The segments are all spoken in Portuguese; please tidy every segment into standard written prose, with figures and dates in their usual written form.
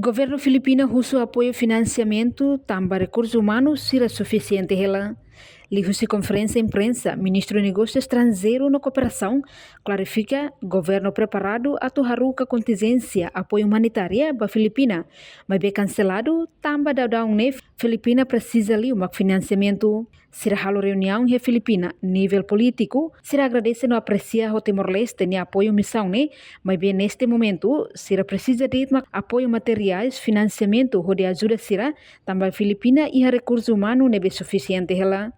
Governo Filipino russo apoio financiamento tamba recursos humanos será suficiente ela. Livre-se conferência imprensa, ministro de Negócios Estrangeiro na Cooperação, clarifica governo preparado a torraruca contingência apoio humanitária para Filipina, mas bem cancelado tamba da UNEF, Filipina precisa ali um financiamento. Será halo reunião em Filipina, nível político, será agradece no aprecia o Timor-Leste ne apoio missão né, mas bem neste momento, será precisa de apoio materiais, financiamento ou de ajuda será, também Filipina e recursos humanos não é suficiente ela.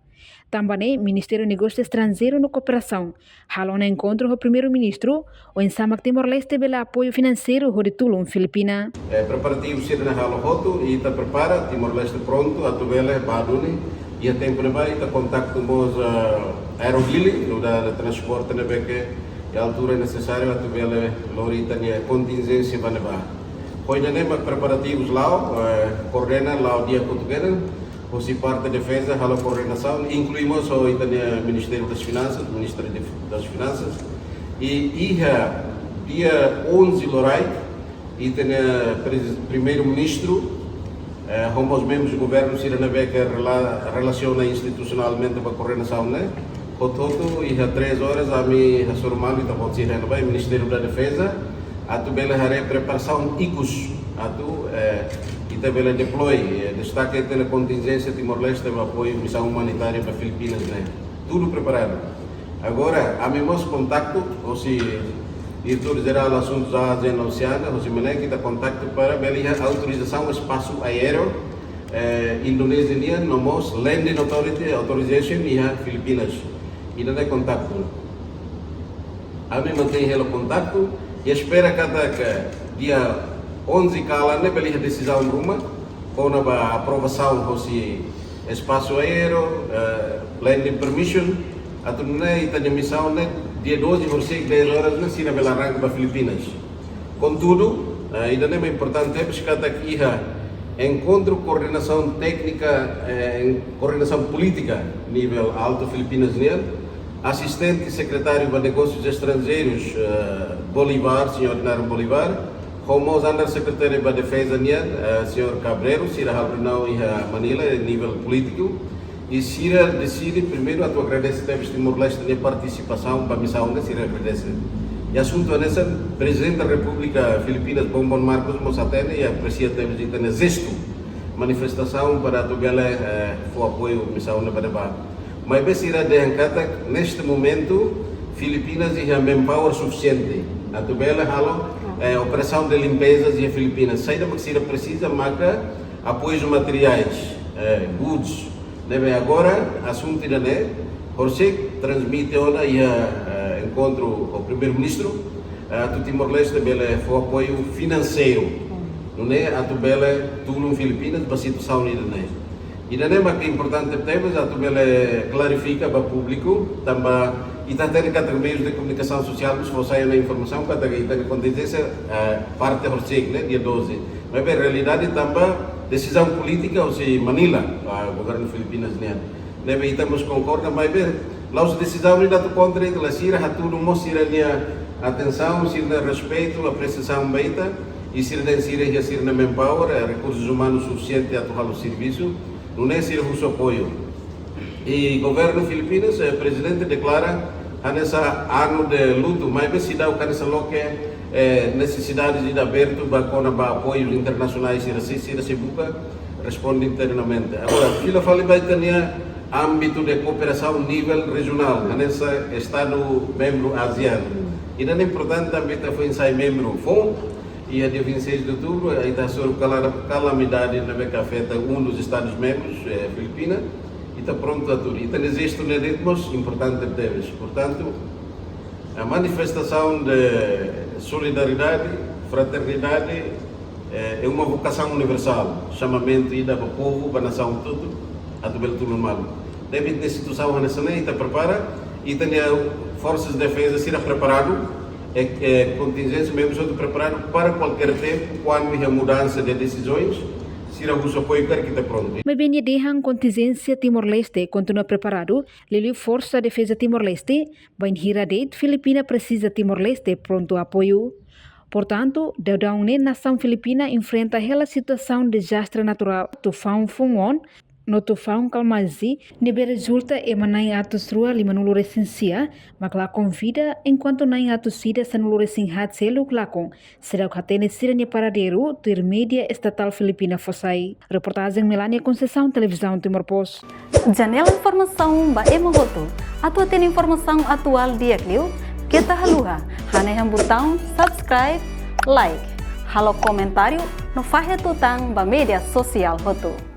Também Ministério de Negócios Estrangeiro na Cooperação. Halo no encontro com o primeiro-ministro, o ensama Timor-Leste pelo apoio financeiro de Tulum, Filipina. Preparativo ser na halo hoto e está prepara Timor-Leste pronto a tuvele baduni e a tempo vai está contacto mos aerovili no da transporte na beque e a altura necessária a tuvele lorita ne contingência para levar. Hoje nem preparativos lá coordena lá o dia português ou se parte da defesa halo coordenação incluímos o Ministério das Finanças, Ministério das Finanças e dia 11 lorai e tem primeiro-ministro como os membros do governo se relaciona institucionalmente com a coordenação, né? Portanto, e há 3 horas a mim a Sormano está pode ser vai Ministério da Defesa, a tu bela preparação ICUS, a tu e também deploy destaque a contingência Timor-Leste para apoio missão humanitária para Filipinas, né? Tudo preparado. Agora, a mim contacto, ou se diretor-geral de Assuntos Ásia na Oceana, José Mané, que está contacto para a autorização do espaço aéreo Indonésia, nomos Landing Authority Authorization e a Filipinas. E não é contacto. A mim mantém o contato e espera cada dia 11 cala, né, pela decisão Ruma, com a aprovação do espaço aéreo, landing permission, a turné e a missão, né, dia 12 por 10 horas na Sina pela arranque para Filipinas. Contudo, ainda não é importante é buscar aqui encontro coordenação técnica, coordenação política nível alto Filipinas assistente secretário para negócios estrangeiros Bolivar, senhor Dinário Bolivar, como os undersecretário para defesa senhor Cabreiro, Sira Halbrunau e Manila nível político. E Sira decide primeiro a tua agradece a Timor-Leste de participação para a missão, Sira agradece. E assunto é nessa, Presidente da República Filipinas, Bongbong Marcos Mosatene, e aprecia temos de ter gesto, manifestação para a tua for apoio à missão para a mas bem Sira de encata, neste momento, Filipinas e a manpower suficiente. A tua halo, operação de limpezas e a Filipinas. Saída que Sira precisa, marca apoios materiais, goods. Deve agora, assunto ainda né, Jorge transmite ora e encontro o primeiro-ministro, do Timor-Leste foi apoio financeiro, não é? A tubela Tulum Filipinas para a situação ainda né. E não é mais que importante temos a tubela clarifica para o público, também e está tendo que meios de comunicação social, se você sair na informação, que está na contingência parte Jorge, né, dia 12. Mas bem, realidade também decisão política, ou seja, Manila, o governo Filipinas, né? Neve estamos concorda, mas bem, lá os decisão ainda do contra ele, Sira, tudo mostra a atenção, Sira respeito, apreciação beita, e Sira e Sira na manpower, recursos humanos suficientes a atuar o serviço, não é Sira o apoio. E governo Filipinas, o presidente declara nessa ano de luto, mas bem se dá o que nessa loque necessidades de aberto para apoios internacionais se busca responde internamente. Agora, fila fala vai ter âmbito de cooperação nível regional, nessa estado membro asiano. E não é importante também foi ensaio membro FON e a dia 26 de outubro aí está sobre calamidade na que afeta dos estados membros, Filipina, e está pronto a tudo. E tem existe ritmos importante deles. Portanto, a manifestação de solidariedade, fraternidade é uma vocação universal, chamamento ida para o povo, para a nação tudo, a do belo tudo mal. Deve ter situação nessa lei, está preparada e tem forças de defesa ser preparado, contingência mesmo sendo preparado para qualquer tempo, quando há mudança de decisões, se o apoio que está pronto. Mas bem deixam contingência Timor-Leste continua preparado, Lili Força Defesa Timor-Leste, bem Hiradet, Filipina precisa Timor-Leste pronto apoio. Portanto, daudau ne nação Filipina enfrenta aquela situação de desastre natural tufão Fungon, no tufão Kalmazi, nebe resulta emanai atos rua lima nulo resensia, makla convida enquanto nai atos sida sanulo resinhat selu klakon, será o hatene sirene paradeiro ter mídia estatal Filipina Fossai. Reportagem Melania Conceição, Televisão Timor-Post. Janela informação ba emogoto, atua tem informação atual dia clio, kita haluha, haneham botão subscribe, like, halo comentário, no fahe tutang ba media sosial hoto.